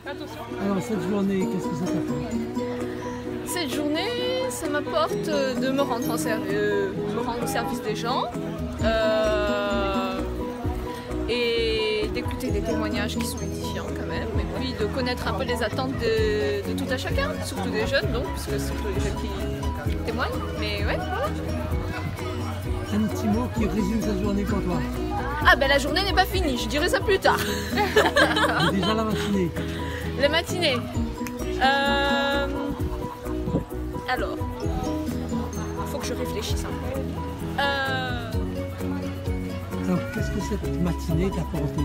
Alors cette journée, qu'est-ce que ça t'apporte? Cette journée, ça m'apporte de me rendre au service des gens et d'écouter des témoignages qui sont édifiants quand même, et puis de connaître un peu les attentes de tout un chacun, surtout des jeunes donc, puisque c'est surtout les jeunes qui témoignent, mais ouais, voilà. Un petit mot qui résume cette journée pour toi. Ah ben la journée n'est pas finie, je dirai ça plus tard. Et déjà la matinée. La matinée. Alors, il faut que je réfléchisse un peu. Alors qu'est-ce que cette matinée t'a apporté?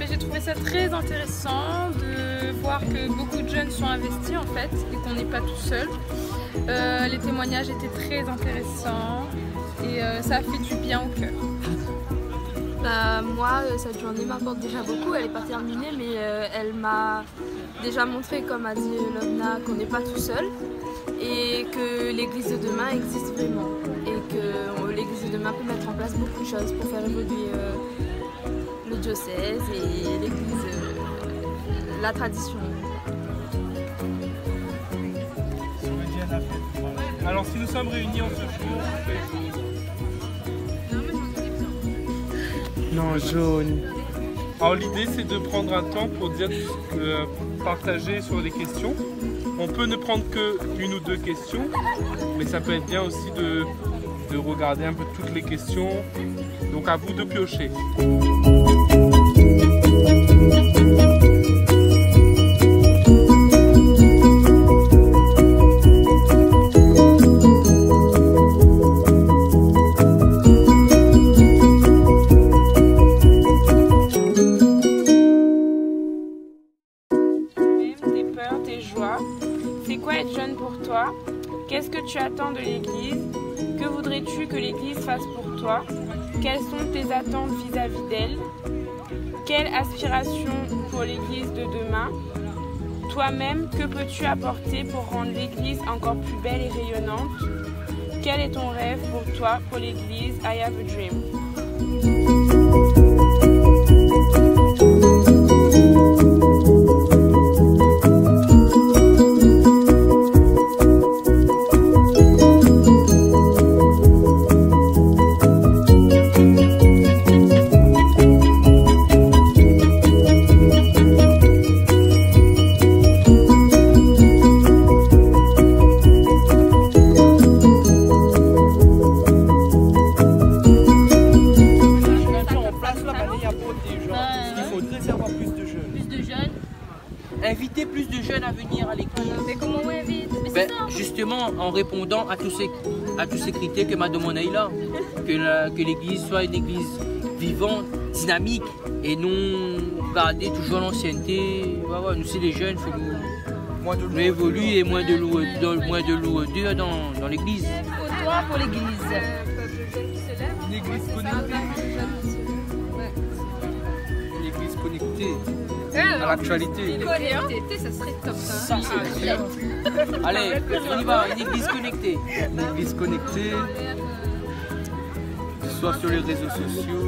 J'ai trouvé ça très intéressant de voir que beaucoup de jeunes sont investis en fait et qu'on n'est pas tout seul. Les témoignages étaient très intéressants et ça a fait du bien au cœur. Moi, cette journée m'apporte déjà beaucoup, elle n'est pas terminée, mais elle m'a déjà montré, comme a dit Lovna, qu'on n'est pas tout seul et que l'église de demain existe vraiment et que l'église de demain peut mettre en place beaucoup de choses pour faire évoluer le diocèse et l'église, la tradition. Alors si nous sommes réunis en ce jour, non, jaune. Alors l'idée c'est de prendre un temps pour dire partager sur des questions. On peut ne prendre que une ou deux questions, mais ça peut être bien aussi de regarder un peu toutes les questions. Donc à vous de piocher. C'est quoi être jeune pour toi? Qu'est-ce que tu attends de l'Église? Que voudrais-tu que l'Église fasse pour toi? Quelles sont tes attentes vis-à-vis d'elle? Quelle aspiration pour l'Église de demain? Toi-même, que peux-tu apporter pour rendre l'Église encore plus belle et rayonnante? Quel est ton rêve pour toi, pour l'Église? I have a dream. Inviter plus de jeunes à venir à l'église. Mais comment on invite? Justement en répondant à tous ces critères que Madame on a là. Que l'église soit une église vivante, dynamique et non garder toujours l'ancienneté. Ouais, nous c'est les jeunes, il faut nous évoluer et moins de lourdeur dans l'église. Pour toi, pour l'église. Une église connectée. Une église connectée. À l'actualité. Connecté, ça serait top ça. Allez, on y va, une église connectée. Une église connectée, soit sur les réseaux sociaux.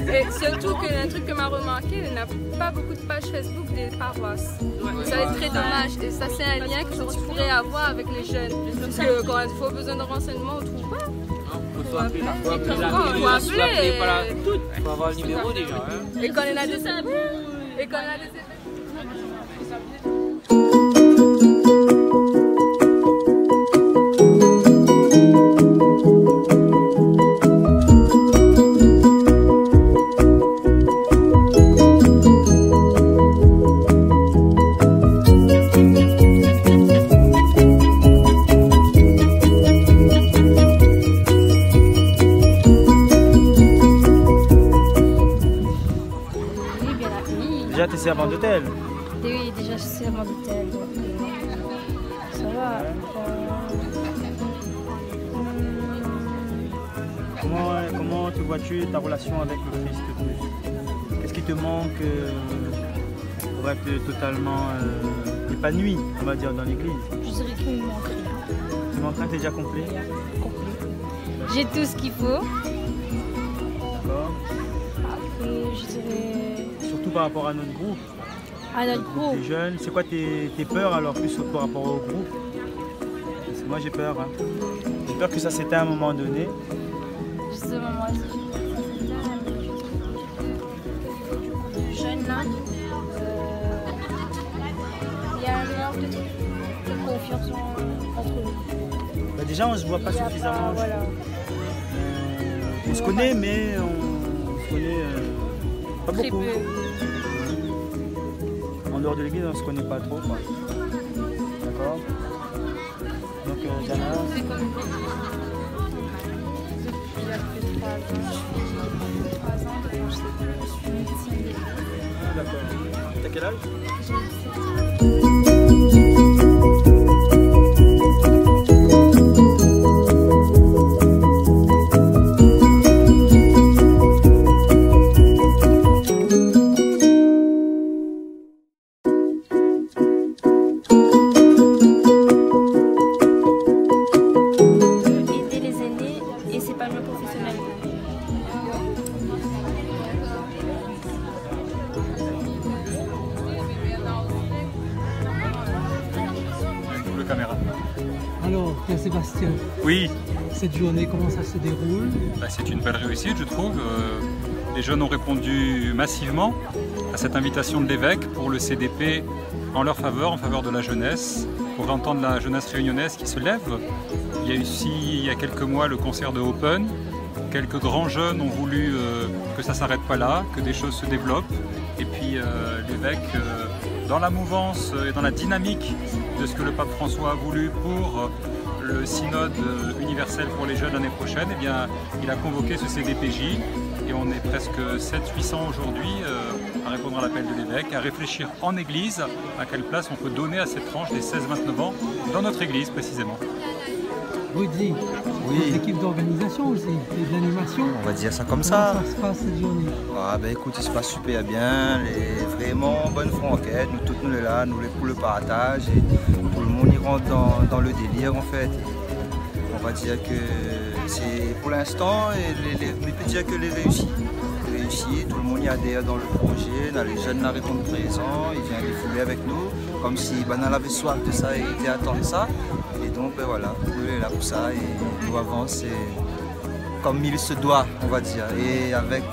Et surtout qu'un truc que m'a remarqué, il n'y a pas beaucoup de pages Facebook des paroisses. Ça va être très dommage. Et ça, c'est un lien que tu pourrais avoir avec les jeunes. Parce que quand il faut besoin de renseignements, on ne trouve pas. Il faut appeler il faut avoir le numéro déjà. Hein. Et quand on a des Déjà, tu es servant d'hôtel? Oui, déjà je suis servant d'hôtel, donc ça va. Comment te vois-tu ta relation avec le Christ plus? Qu'est-ce qui te manque pour être totalement épanoui, on va dire, dans l'église? Je dirais qu'il me manque rien. Tu manques rien, t'es déjà complet? Complet. J'ai tout ce qu'il faut. D'accord. Après, je dirais... Surtout par rapport à notre groupe. À notre groupe. Des jeunes, c'est quoi tes peurs alors plus par rapport au groupe? Parce que moi j'ai peur. Hein. J'ai peur que ça s'éteint à un moment donné. Justement, moi aussi. Jeunes là, il y a un manque de confiance entre nous. Bah déjà on se voit pas suffisamment. Voilà. On se connaît mais on se connaît pas Très beaucoup. peu. En dehors de l'église on se connaît pas trop. D'accord. Donc Jana. C'est comme D'accord. T'as quel âge? aider les aînés et s'épanouir professionnellement. Double caméra. Alors, Pierre-Sébastien, Oui, cette journée, comment ça se déroule? bah, c'est une belle réussite, je trouve. Les jeunes ont répondu massivement à cette invitation de l'évêque pour le CDP en leur faveur, en faveur de la jeunesse, pour entendre la jeunesse réunionnaise qui se lève. Il y a eu ici, il y a quelques mois, le concert de Open. Quelques grands jeunes ont voulu que ça ne s'arrête pas là, que des choses se développent. Et puis l'évêque, dans la mouvance et dans la dynamique de ce que le pape François a voulu pour le synode universel pour les jeunes l'année prochaine, eh bien, il a convoqué ce CDPJ et on est presque 700-800 aujourd'hui à répondre à l'appel de l'évêque, à réfléchir en église à quelle place on peut donner à cette tranche des 16-29 ans dans notre église précisément. Rudy, Oui. des équipes d'organisation aussi, et d'animation. On va dire ça comme Comment ça. ça se passe cette journée? Ah, ben écoute, il se passe super bien, vraiment bonne franquette, nous toutes nous sommes là, nous les pour le partage et tout le monde y rentre dans le délire en fait. On va dire que c'est pour l'instant, on peut dire que les réussit. Tout le monde y adhère dans le projet, là, les jeunes là répondent présents, ils viennent défouler avec nous, comme si on avait soif de ça et ils attendaient ça. Et donc ben voilà, nous est là pour ça et nous avançons comme il se doit, on va dire, et avec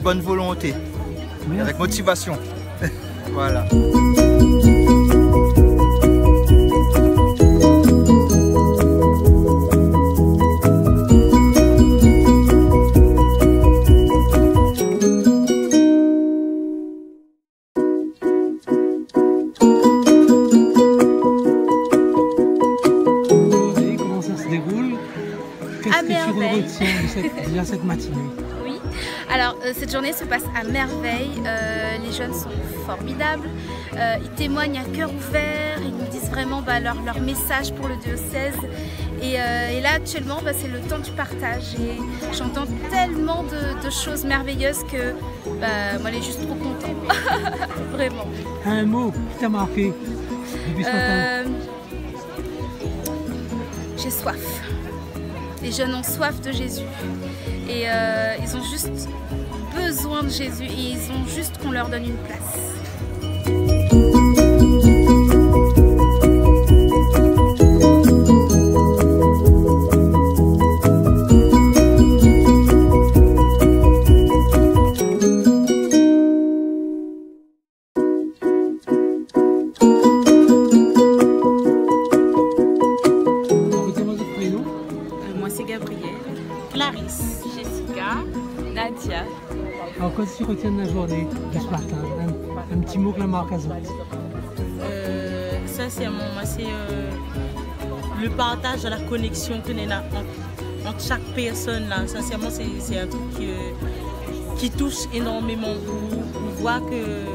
bonne volonté, et avec motivation. Voilà. Comment ça se déroule? Qu'est-ce À que merveille. tu retiens de cette matinée? Oui, alors cette journée se passe à merveille, les jeunes sont formidables, ils témoignent à cœur ouvert, ils nous disent vraiment leur message pour le diocèse et là actuellement c'est le temps du partage et j'entends tellement de choses merveilleuses que moi elle est juste trop contente, vraiment. Un mot qui t'a marqué depuis ce matin? J'ai soif. Les jeunes ont soif de Jésus et ils ont juste besoin de Jésus et ils ont juste qu'on leur donne une place. Retiens-moi votre prénom. Moi c'est Gabrielle, Clarisse, Jessica, Nadia. Alors, qu'est-ce que tu retiens de la journée de ce matin? Un petit mot que la marque a sorti. Sincèrement, moi c'est le partage de la connexion que nous avons entre chaque personne là. Sincèrement, c'est un truc qui touche énormément. On voit que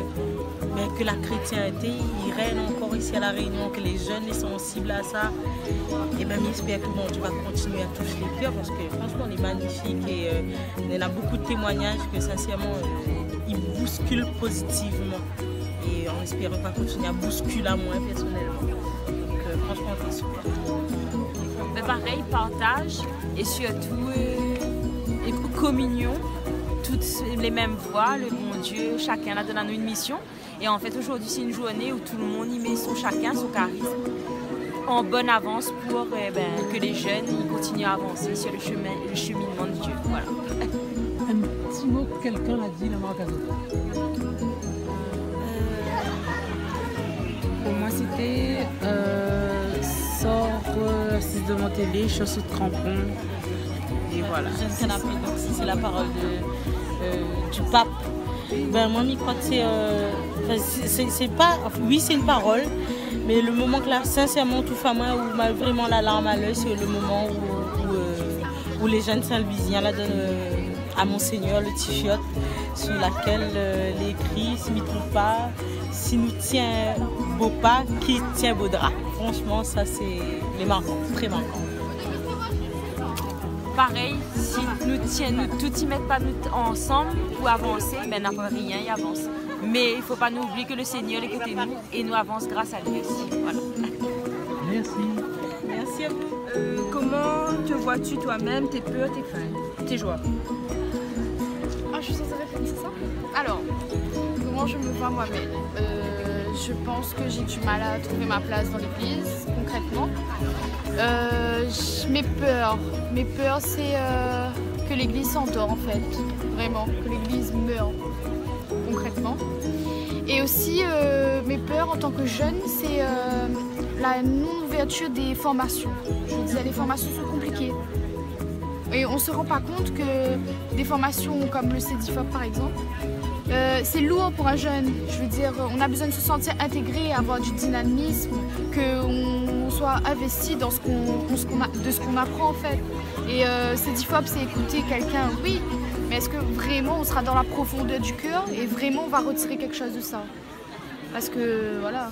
la chrétienté il règne encore ici à La Réunion, que les jeunes sont sensibles à ça. Et bien j'espère que bon, tu vas continuer à toucher les cœurs parce que franchement on est magnifique et il y a beaucoup de témoignages que sincèrement ils bousculent positivement. Et on espère qu'on va continuer à bousculer à moi personnellement. Donc franchement c'est super. Mais pareil, partage et surtout communion. toutes les mêmes voies, le bon Dieu, chacun a donné à nous une mission. Et en fait, aujourd'hui, c'est une journée où tout le monde y met son charisme en bonne avance pour que les jeunes ils continuent à avancer sur le cheminement de Dieu. Voilà. Un petit mot que quelqu'un l'a dit, la Maragazo. Pour moi, c'était sors, assise devant télé, chaussures de crampons. Et voilà. C'est la parole du pape. Ben, moi, je crois que c'est pas. Oui, c'est une parole, mais le moment que là, sincèrement, tout fait moi, où m'a vraiment la larme à l'œil, c'est le moment où les jeunes Saint-Louisiens la donnent à Monseigneur le t-shirt sur laquelle il est écrit si nous trouve pas, si nous tient beau pas, qui tient beau drap. Franchement, ça c'est les marquants, très marquants. Pareil, si nous tous y mettent pas ensemble pour avancer, ben n'importe rien y avance. Mais il ne faut pas nous oublier que le Seigneur est côté nous et nous avance grâce à lui aussi. Voilà. Merci. Merci à vous. Comment te vois-tu toi-même, tes peurs, tes craintes, tes joies? Ah, je suis censée répondre à ça. Alors, comment je me vois moi-même? Je pense que j'ai du mal à trouver ma place dans l'église, concrètement. Mes peurs, c'est que l'église s'endort en fait, vraiment, que l'église meurt, concrètement. Et aussi, mes peurs en tant que jeune, c'est la non-ouverture des formations. Je veux dire, les formations sont compliquées. Et on ne se rend pas compte que des formations comme le CEDIFOP par exemple, c'est lourd pour un jeune. Je veux dire, on a besoin de se sentir intégré, avoir du dynamisme, qu'on soit investi dans ce qu'on apprend en fait. Et CEDIFOP, c'est écouter quelqu'un, oui, mais est-ce que vraiment on sera dans la profondeur du cœur et vraiment on va retirer quelque chose de ça? Parce que voilà,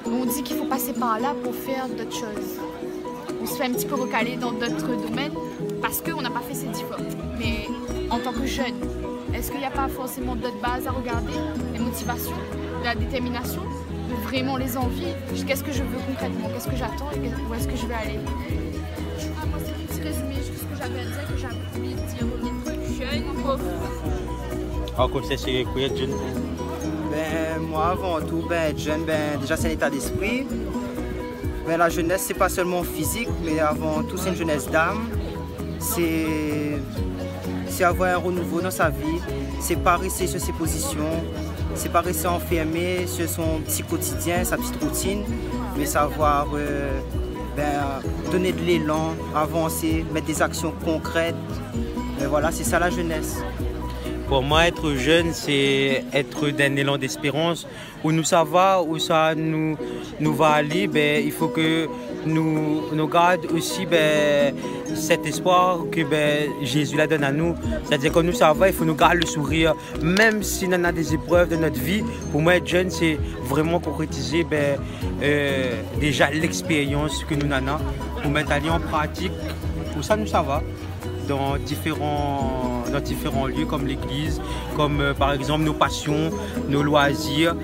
on dit qu'il faut passer par là pour faire d'autres choses. On se fait un petit peu recaler dans d'autres domaines parce qu'on n'a pas fait CEDIFOP. Mais en tant que jeune, est-ce qu'il n'y a pas forcément d'autres bases à regarder? Les motivations, la détermination, de vraiment les envies. Qu'est-ce que je veux concrètement? Qu'est-ce que j'attends et où est-ce que je vais aller? Moi, c'est un petit résumé, juste ce que j'avais à dire, que j'avais envie de dire aux jeunes, pauvres. Alors, comme c'est chez les jeunes? Moi, avant tout, être jeune, déjà, c'est un état d'esprit. La jeunesse, c'est pas seulement physique, mais avant tout, c'est une jeunesse d'âme. C'est avoir un renouveau dans sa vie, c'est pas rester sur ses positions, c'est pas rester enfermé sur son petit quotidien, sa petite routine, mais savoir donner de l'élan, avancer, mettre des actions concrètes. Voilà, c'est ça la jeunesse. Pour moi, être jeune, c'est être d'un élan d'espérance. Où nous savons où ça nous va aller, il faut que nous gardions aussi cet espoir que Jésus la donne à nous. C'est-à-dire que nous savons, il faut nous garder le sourire, même si on a des épreuves de notre vie. Pour moi, être jeune, c'est vraiment concrétiser déjà l'expérience que nous avons pour mettre en pratique. Pour ça, nous savons. Dans différents lieux comme l'église, comme par exemple nos passions, nos loisirs.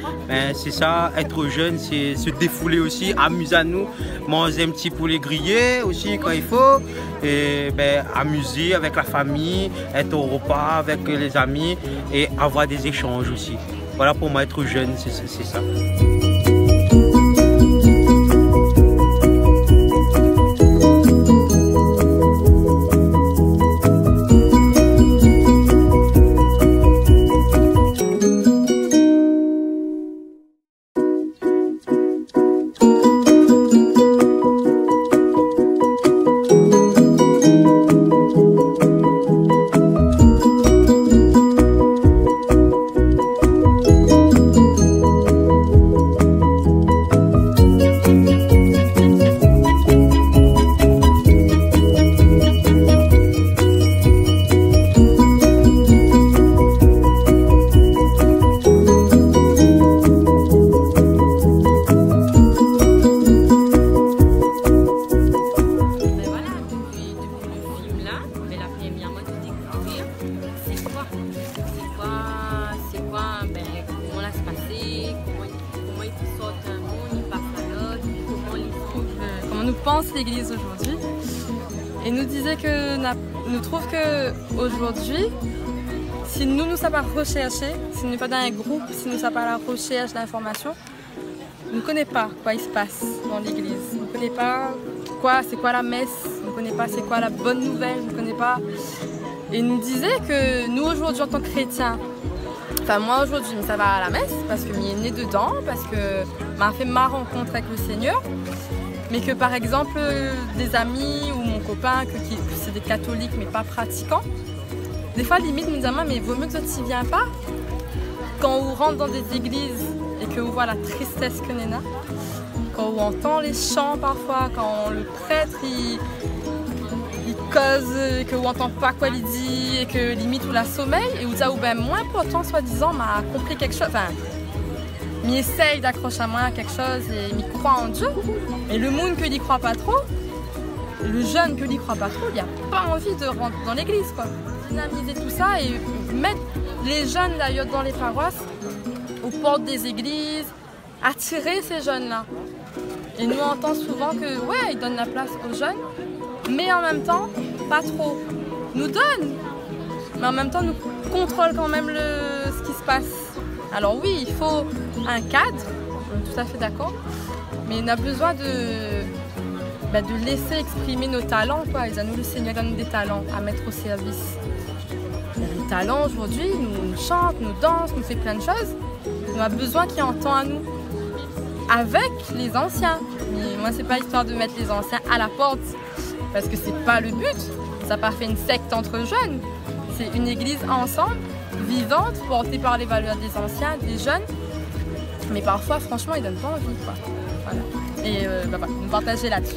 C'est ça, être jeune, c'est se défouler aussi, amuser à nous, manger un petit poulet grillé aussi quand il faut, et amuser avec la famille, être au repas avec les amis et avoir des échanges aussi. Voilà, pour moi, être jeune, c'est ça. l'Église aujourd'hui et nous disait que nous trouve que aujourd'hui si nous ne sommes pas recherchés, si nous ne sommes pas dans un groupe, si nous ne sommes pas à la recherche d'informations, on ne connaît pas quoi il se passe dans l'église. On ne connaît pas c'est quoi la messe, on ne connaît pas c'est quoi la bonne nouvelle, on ne connaît pas. Et il nous disait que nous aujourd'hui en tant que chrétiens, enfin moi aujourd'hui ça va à la messe parce que m'y est né dedans, parce que m'a fait ma rencontre avec le Seigneur, mais que par exemple des amis ou mon copain que c'est des catholiques mais pas pratiquants, des fois limite nous disent mais vaut mieux que tu n'y viens pas. Quand on rentre dans des églises et que on voit la tristesse que Néna, quand on entend les chants parfois, quand le prêtre il cause, que on n'entend pas quoi il dit et que limite ou la sommeil et où ça ou ben moins pourtant soi-disant m'a compris quelque chose, enfin m'y essaye d'accrocher à moi à quelque chose et m'y croit en Dieu, mais le monde que n'y croit pas trop, le jeune que n'y croit pas trop, il n'a pas envie de rentrer dans l'église quoi. Dynamiser tout ça et mettre les jeunes d'ailleurs dans les paroisses, aux portes des églises, attirer ces jeunes-là. Et nous on entend souvent que ouais, ils donnent la place aux jeunes, mais en même temps, pas trop. Nous donnent, mais en même temps nous contrôlent quand même ce qui se passe. Alors oui, il faut un cadre, on est tout à fait d'accord, mais on a besoin de laisser exprimer nos talents, quoi. Et à nous, le Seigneur donne des talents à mettre au service. Les talents aujourd'hui, nous chante, nous danse, nous fait plein de choses. On a besoin qu'il entend à nous, avec les anciens. Mais moi, c'est pas histoire de mettre les anciens à la porte, parce que c'est pas le but. Ça n'a pas fait une secte entre jeunes. C'est une église ensemble, vivante, portée par les valeurs des anciens, des jeunes. Mais parfois, franchement, ils donnent pas envie, quoi. Voilà. Et nous partager là-dessus.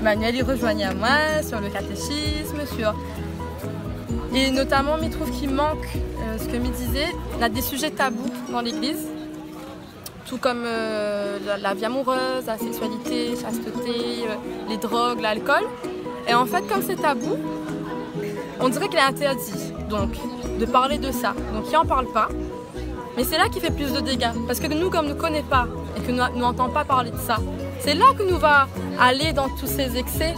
Manuel, il rejoignait à moi sur le catéchisme, Et notamment, il trouve qu'il manque, ce que me disait, il y a des sujets tabous dans l'église, tout comme la vie amoureuse, la sexualité, la chasteté, les drogues, l'alcool. Et en fait, comme c'est tabou, on dirait qu'il est interdit donc, de parler de ça. Donc il n'en parle pas. Mais c'est là qu'il fait plus de dégâts. Parce que nous, comme nous ne connaissons pas et que nous n'entendons pas parler de ça, c'est là que nous va aller dans tous ces excès.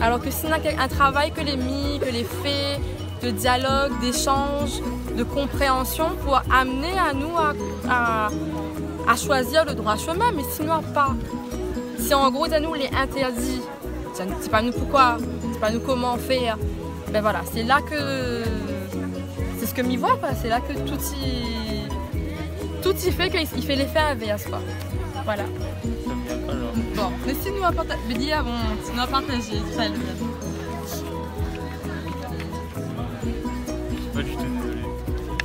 Alors que s'il y a un travail que les faits, de dialogue, d'échange, de compréhension pour amener à nous à choisir le droit chemin, mais sinon pas. Si en gros, à nous, il est interdit, c'est pas nous pourquoi, c'est pas nous comment faire, ben voilà, c'est là que, c'est ce que m'y voit, c'est là que tout y fait qu'il fait l'effet inverse, quoi. Voilà. Bon, mais si nous avons partagé, ça le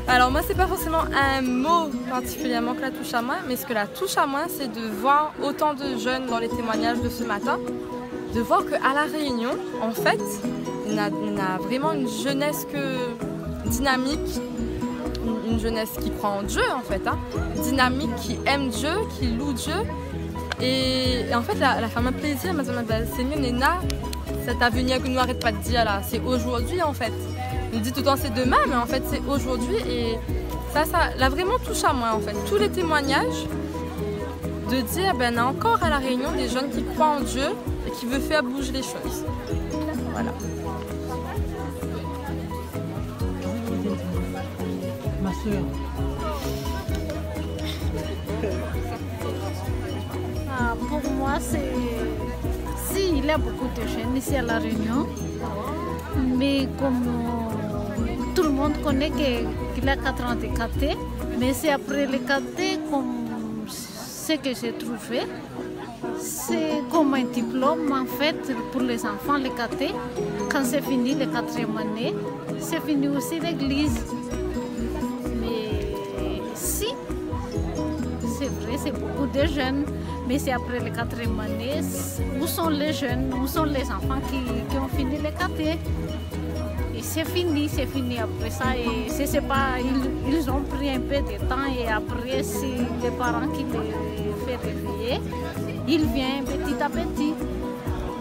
Alors moi, c'est pas forcément un mot particulièrement que la touche à moi, mais ce que la touche à moi, c'est de voir autant de jeunes dans les témoignages de ce matin, de voir qu'à La Réunion, en fait, on a vraiment une jeunesse dynamique, une jeunesse qui croit en Dieu, en fait, hein, dynamique, qui aime Dieu, qui loue Dieu. Et en fait, la femme a plaisir, Seigneur, Néna, cet avenir que nous n'arrêtons pas de dire là, c'est aujourd'hui, en fait. On dit tout le temps c'est demain, mais en fait c'est aujourd'hui et ça l'a vraiment touché à moi en fait. Tous les témoignages de dire ben on a encore à La Réunion des jeunes qui croient en Dieu et qui veulent faire bouger les choses. Voilà. Ma soeur. Pour moi c'est si il y a beaucoup de jeunes ici à La Réunion, mais comme tout le monde connaît qu'il a 4 ans de caté, mais c'est après le caté comme ce que j'ai trouvé. C'est comme un diplôme en fait pour les enfants, le caté. Quand c'est fini la 4e année, c'est fini aussi l'église. Mais si, c'est vrai, c'est beaucoup de jeunes, mais c'est après la 4e année. Où sont les jeunes, où sont les enfants qui ont fini le caté? C'est fini après ça et c'est pas, ils ont pris un peu de temps et après c'est les parents qui les font réveiller, ils viennent petit à petit.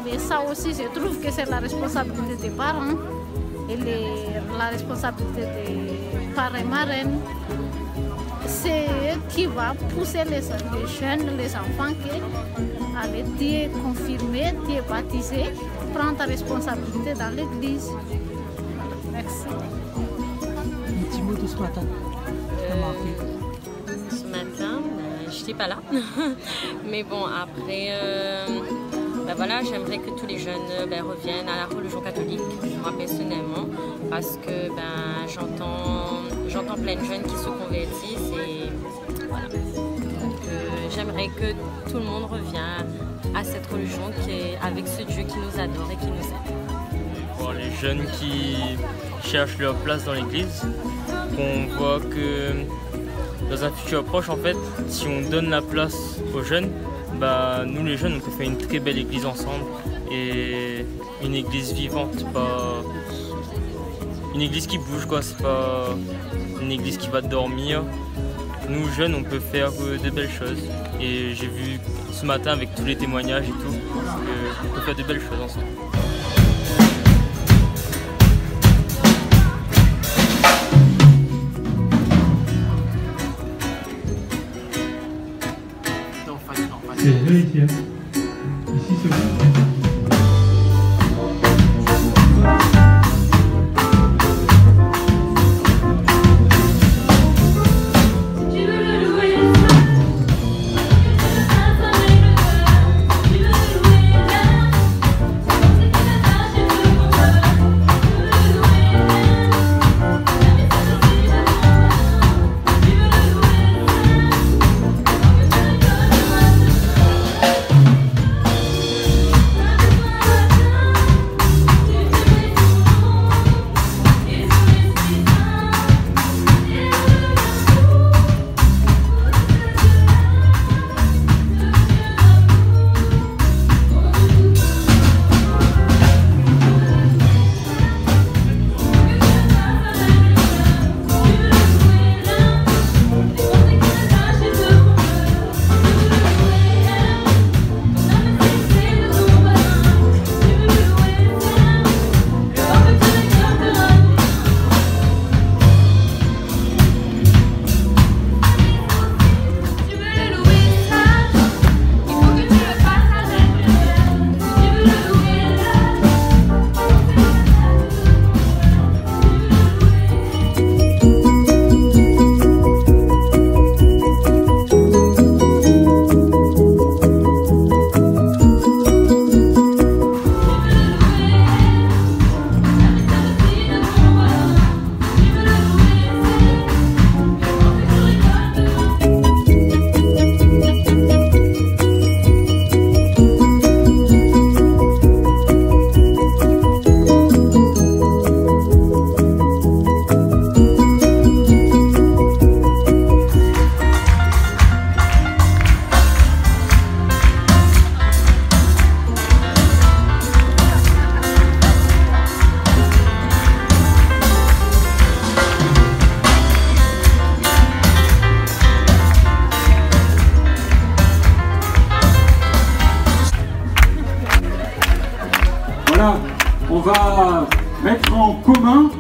Mais ça aussi je trouve que c'est la responsabilité des parents et la responsabilité des parents et marraines. C'est eux qui va pousser les jeunes, les enfants à aller t'y confirmer, t'y baptiser, prendre ta responsabilité dans l'église. Merci. propos de ce matin? Ce matin, je n'étais pas là. Mais bon, après, voilà, j'aimerais que tous les jeunes reviennent à la religion catholique, moi personnellement, parce que j'entends plein de jeunes qui se convertissent et voilà. Donc j'aimerais que tout le monde revienne à cette religion avec ce Dieu qui nous adore et qui nous aime. Pour les jeunes qui cherchent leur place dans l'église, on voit que dans un futur proche, en fait, si on donne la place aux jeunes, nous les jeunes on peut faire une très belle église ensemble et une église vivante, pas une église qui bouge quoi, c'est pas une église qui va dormir. Nous jeunes on peut faire de belles choses et j'ai vu ce matin avec tous les témoignages et tout qu'on peut faire de belles choses ensemble. C'est vérifié. Ici, c'est bon. On va mettre en commun